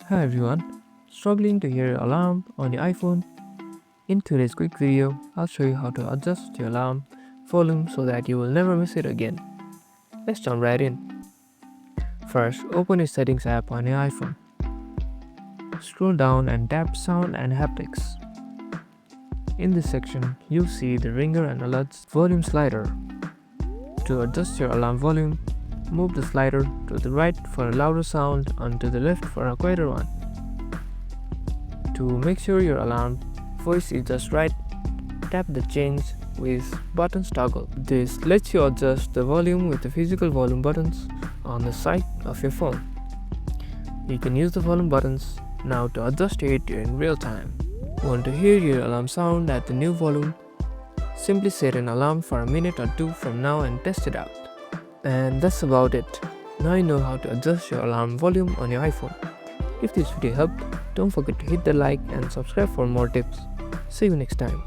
Hi everyone, struggling to hear your alarm on your iPhone? In today's quick video, I'll show you how to adjust your alarm volume so that you will never miss it again. Let's jump right in. First, open your settings app on your iPhone. Scroll down and tap sound and haptics. In this section, you'll see the ringer and alerts volume slider. To adjust your alarm volume, move the slider to the right for a louder sound and to the left for a quieter one. To make sure your alarm voice is just right, tap the change with buttons toggle. This lets you adjust the volume with the physical volume buttons on the side of your phone. You can use the volume buttons now to adjust it in real time. Want to hear your alarm sound at the new volume? Simply set an alarm for a minute or two from now and test it out. And that's about it. Now you know how to adjust your alarm volume on your iPhone. If this video helped, don't forget to hit the like and subscribe for more tips. See you next time.